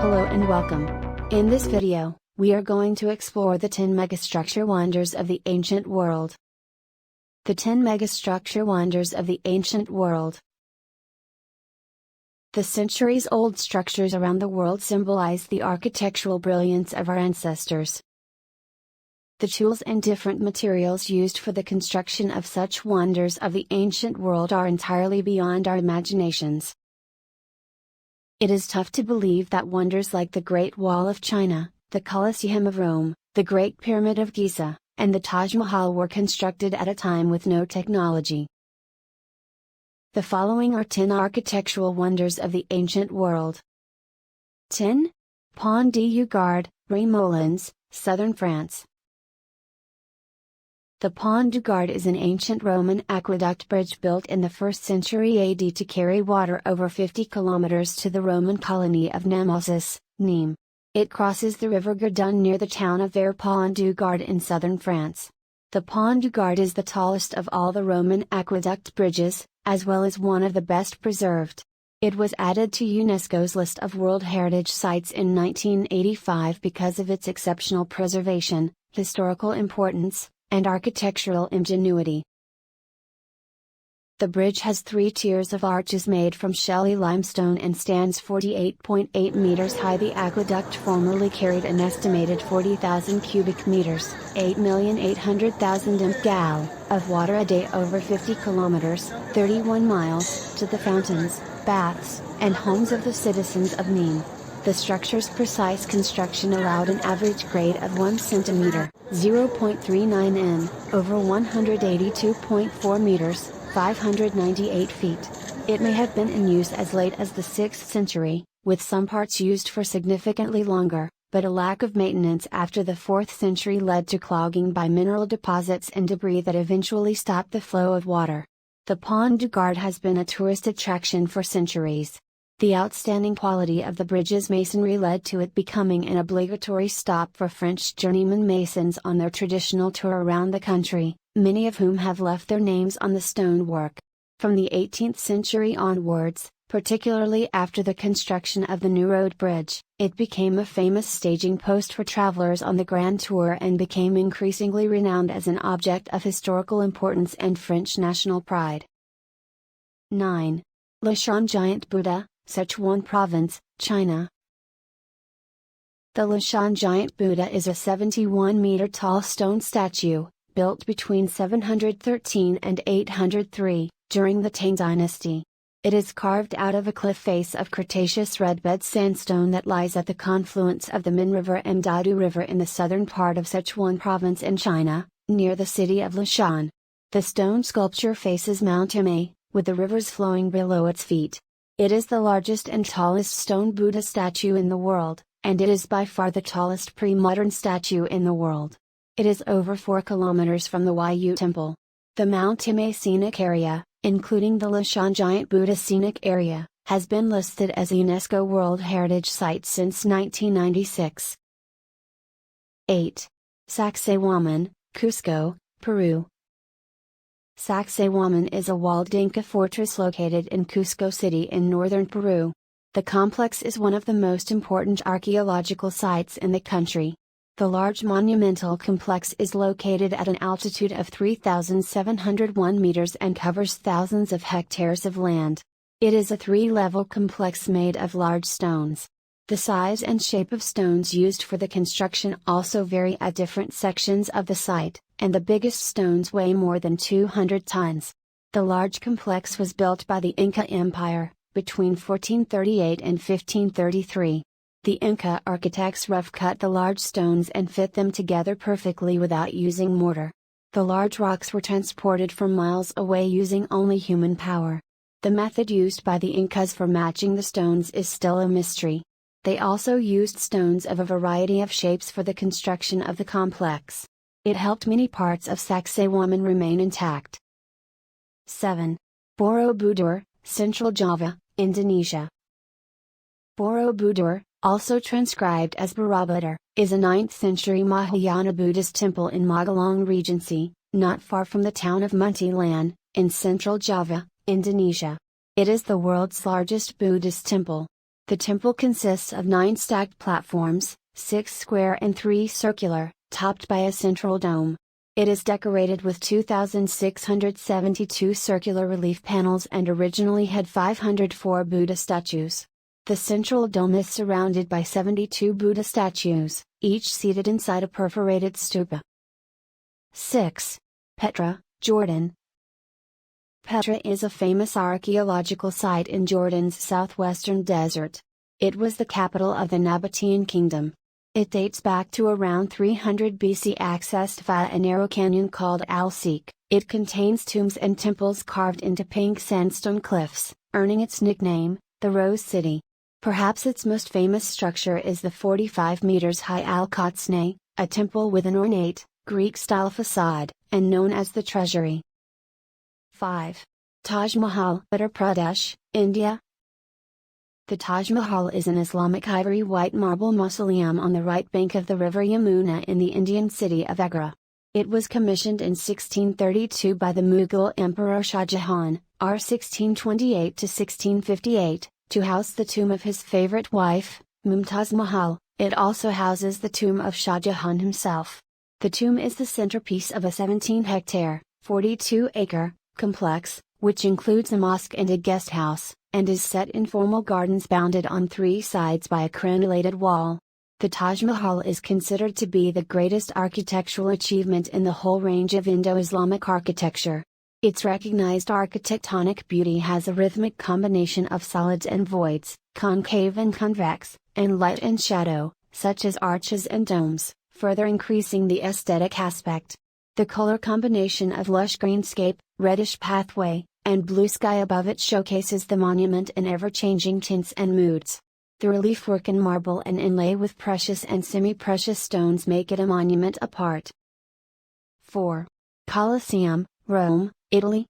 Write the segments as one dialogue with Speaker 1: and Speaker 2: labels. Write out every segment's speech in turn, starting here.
Speaker 1: Hello and welcome. In this video, we are going to explore the 10 megastructure wonders of the ancient world. The 10 megastructure wonders of the ancient world. The centuries-old structures around the world symbolize the architectural brilliance of our ancestors. The tools and different materials used for the construction of such wonders of the ancient world are entirely beyond our imaginations. It is tough to believe that wonders like the Great Wall of China, the Colosseum of Rome, the Great Pyramid of Giza, and the Taj Mahal were constructed at a time with no technology. The following are 10 architectural wonders of the ancient world. 10. Pandiyu Guard, Remolans, Southern France. The Pandiyu Guard is an ancient Roman aqueduct bridge built in the 1st century AD to carry water over 50 kilometers to the Roman colony of Nemesis, Nîmes. It crosses the river Gardun near the town of Pandiyu Guard in southern France. The Pandiyu Guard is the tallest of all the Roman aqueduct bridges, as well as one of the best preserved. It was added to UNESCO's list of World Heritage Sites in 1985 because of its exceptional preservation, historical importance, and architectural ingenuity. The bridge has 3 tiers of arches made from shelly limestone and stands 48.8 meters high. The aqueduct formerly carried an estimated 40,000 cubic meters, 8,800,000 mgal, of water a day over 50 kilometers, 31 miles, to the fountains, baths, and homes of the citizens of Nîmes. The structure's precise construction allowed an average grade of 1 centimeter, 0.39 in, over 182.4 meters, 598 feet. It may have been in use as late as the 6th century, with some parts used for significantly longer, but a lack of maintenance after the 4th century led to clogging by mineral deposits and debris that eventually stopped the flow of water. The Pandiyu Guard has been a tourist attraction for centuries. The outstanding quality of the bridge's masonry led to it becoming an obligatory stop for French journeyman masons on their traditional tour around the country, many of whom have left their names on the stonework. From the 18th century onwards, particularly after the construction of the new road bridge, it became a famous staging post for travelers on the Grand Tour and became increasingly renowned as an object of historical importance and French national pride. 9. Lushan Giant Buddha, Sichuan Province, China. The Lushan Giant Buddha is a 71-meter tall stone statue, built between 713 and 803, during the Tang Dynasty. It is carved out of a cliff face of Cretaceous redbed sandstone that lies at the confluence of the Min River and Dadu River in the southern part of Sichuan Province in China, near the city of Lushan. The stone sculpture faces Mount Imei, with the rivers flowing below its feet. It is the largest and tallest stone Buddha statue in the world, and it is by far the tallest pre-modern statue in the world. It is over 4 kilometers from the Yu Temple. The Mount Imei Scenic Area, including the Lushan Giant Buddha Scenic Area, has been listed as a UNESCO World Heritage Site since 1996. 8. Saksaywaman, Cusco, Peru. Saksaywaman is a walled Inca fortress located in Cusco City in northern Peru. The complex is one of the most important archaeological sites in the country. The large monumental complex is located at an altitude of 3,701 meters and covers thousands of hectares of land. It is a 3-level complex made of large stones. The size and shape of stones used for the construction also vary at different sections of the site, and the biggest stones weigh more than 200 tons. The large complex was built by the Inca Empire, between 1438 and 1533. The Inca architects rough-cut the large stones and fit them together perfectly without using mortar. The large rocks were transported from miles away using only human power. The method used by the Incas for matching the stones is still a mystery. They also used stones of a variety of shapes for the construction of the complex. It helped many parts of Saksaywaman remain intact. 7. Borobudur, Central Java, Indonesia. Borobudur, also transcribed as Borobudur, is a 9th century Mahayana Buddhist temple in Magelang Regency, not far from the town of Muntilan, in Central Java, Indonesia. It is the world's largest Buddhist temple. The temple consists of 9 stacked platforms, 6 square and 3 circular, topped by a central dome. It is decorated with 2,672 circular relief panels and originally had 504 Buddha statues. The central dome is surrounded by 72 Buddha statues, each seated inside a perforated stupa. 6. Petra, Jordan. Petra is a famous archaeological site in Jordan's southwestern desert. It was the capital of the Nabatean kingdom. It dates back to around 300 BC, accessed via a narrow canyon called Al-Sik. It contains tombs and temples carved into pink sandstone cliffs, earning its nickname, the Rose City. Perhaps its most famous structure is the 45 meters high Al-Qatsneh, a temple with an ornate, Greek-style facade, and known as the Treasury. 5. Taj Mahal, Uttar Pradesh, India. The Taj Mahal is an Islamic ivory white marble mausoleum on the right bank of the river Yamuna in the Indian city of Agra. It was commissioned in 1632 by the Mughal Emperor Shah Jahan, r. 1628–1658, to house the tomb of his favorite wife, Mumtaz Mahal. It also houses the tomb of Shah Jahan himself. The tomb is the centerpiece of a 17-hectare, 42-acre, complex, which includes a mosque and a guest house, and is set in formal gardens bounded on 3 sides by a crenulated wall. The Taj Mahal is considered to be the greatest architectural achievement in the whole range of Indo-Islamic architecture. Its recognized architectonic beauty has a rhythmic combination of solids and voids, concave and convex, and light and shadow, such as arches and domes, further increasing the aesthetic aspect. The color combination of lush greenscape, reddish pathway, and blue sky above it showcases the monument in ever-changing tints and moods. The relief work in marble and inlay with precious and semi-precious stones make it a monument apart. 4. Colosseum, Rome, Italy.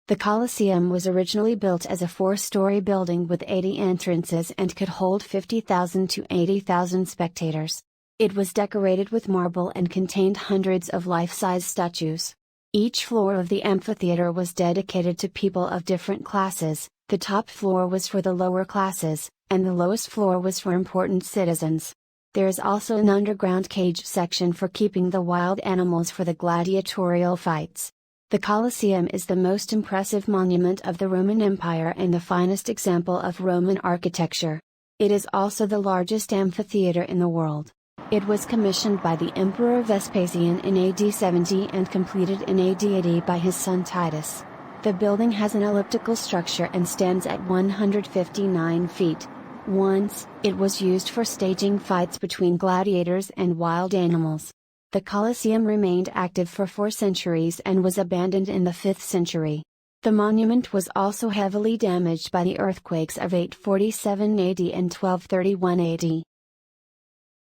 Speaker 1: The Colosseum was originally built as a 4-story building with 80 entrances and could hold 50,000 to 80,000 spectators. It was decorated with marble and contained hundreds of life-size statues. Each floor of the amphitheater was dedicated to people of different classes. The top floor was for the lower classes, and the lowest floor was for important citizens. There is also an underground cage section for keeping the wild animals for the gladiatorial fights. The Colosseum is the most impressive monument of the Roman Empire and the finest example of Roman architecture. It is also the largest amphitheater in the world. It was commissioned by the Emperor Vespasian in AD 70 and completed in AD 80 by his son Titus. The building has an elliptical structure and stands at 159 feet. Once, it was used for staging fights between gladiators and wild animals. The Colosseum remained active for 4 centuries and was abandoned in the 5th century. The monument was also heavily damaged by the earthquakes of 847 AD and 1231 AD.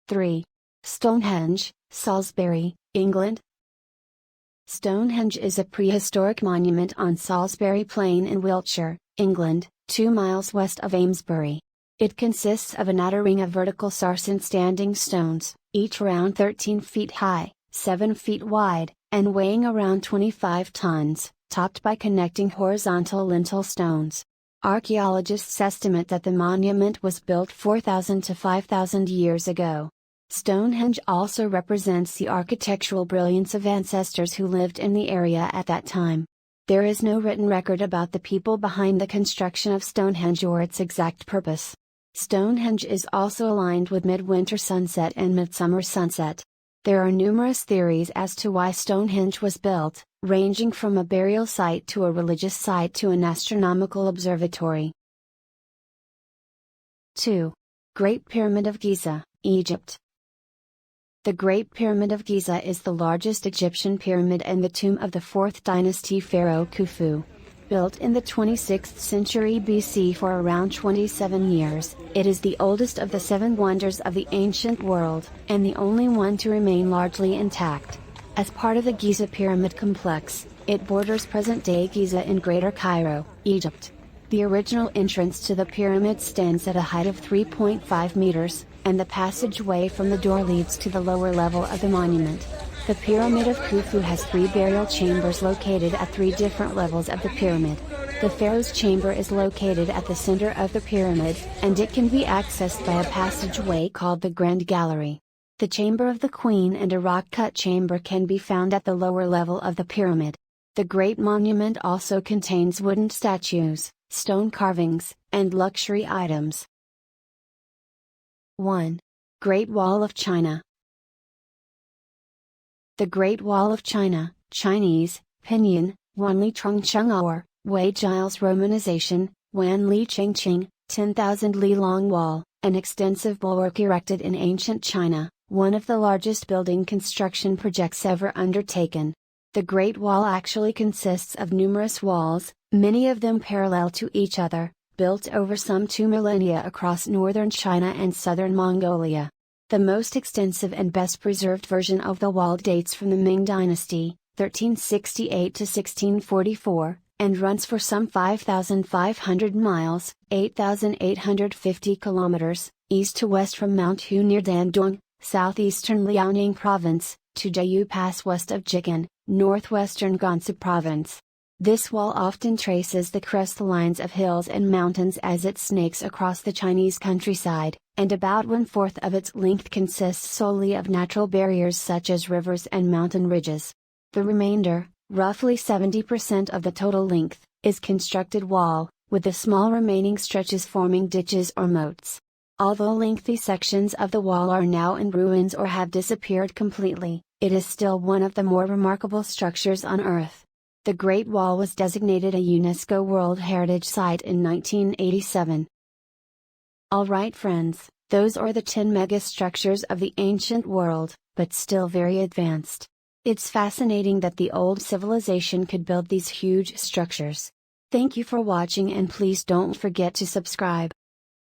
Speaker 1: 3. Stonehenge, Salisbury, England. Stonehenge is a prehistoric monument on Salisbury Plain in Wiltshire, England, 2 miles west of Amesbury. It consists of an outer ring of vertical sarsen standing stones, each around 13 feet high, 7 feet wide, and weighing around 25 tons, topped by connecting horizontal lintel stones. Archaeologists estimate that the monument was built 4,000 to 5,000 years ago. Stonehenge also represents the architectural brilliance of ancestors who lived in the area at that time. There is no written record about the people behind the construction of Stonehenge or its exact purpose. Stonehenge is also aligned with midwinter sunset and midsummer sunset. There are numerous theories as to why Stonehenge was built, ranging from a burial site to a religious site to an astronomical observatory. 2. Great Pyramid of Giza, Egypt. The Great Pyramid of Giza is the largest Egyptian pyramid and the tomb of the 4th dynasty pharaoh Khufu. Built in the 26th century BC for around 27 years, it is the oldest of the 7 wonders of the ancient world, and the only one to remain largely intact. As part of the Giza Pyramid complex, it borders present-day Giza in Greater Cairo, Egypt. The original entrance to the pyramid stands at a height of 3.5 meters, and the passageway from the door leads to the lower level of the monument. The Pyramid of Khufu has 3 burial chambers located at 3 different levels of the pyramid. The Pharaohs Chamber is located at the center of the pyramid, and it can be accessed by a passageway called the Grand Gallery. The Chamber of the Queen and a rock-cut chamber can be found at the lower level of the pyramid. The Great Monument also contains wooden statues, stone carvings, and luxury items. 1. Great Wall of China. The Great Wall of China, Chinese, Pinyin, Wanli Chongcheng or, Wei Giles romanization, Wan Li Qingqing, 10,000 li long wall, an extensive bulwark erected in ancient China, one of the largest building construction projects ever undertaken. The Great Wall actually consists of numerous walls, many of them parallel to each other, built over some 2 millennia across northern China and southern Mongolia. The most extensive and best preserved version of the wall dates from the Ming Dynasty, 1368 to 1644, and runs for some 5,500 miles, 8,850 kilometers, east to west from Mount Hu near Dandong, southeastern Liaoning Province, to Jiayu Pass west of Jigan, northwestern Gansu Province. This wall often traces the crest lines of hills and mountains as it snakes across the Chinese countryside, and about 1/4 of its length consists solely of natural barriers such as rivers and mountain ridges. The remainder, roughly 70% of the total length, is constructed wall, with the small remaining stretches forming ditches or moats. Although lengthy sections of the wall are now in ruins or have disappeared completely, it is still one of the more remarkable structures on Earth. The Great Wall was designated a UNESCO World Heritage Site in 1987. Alright friends, those are the 10 megastructures of the ancient world, but still very advanced. It's fascinating that the old civilization could build these huge structures. Thank you for watching and please don't forget to subscribe.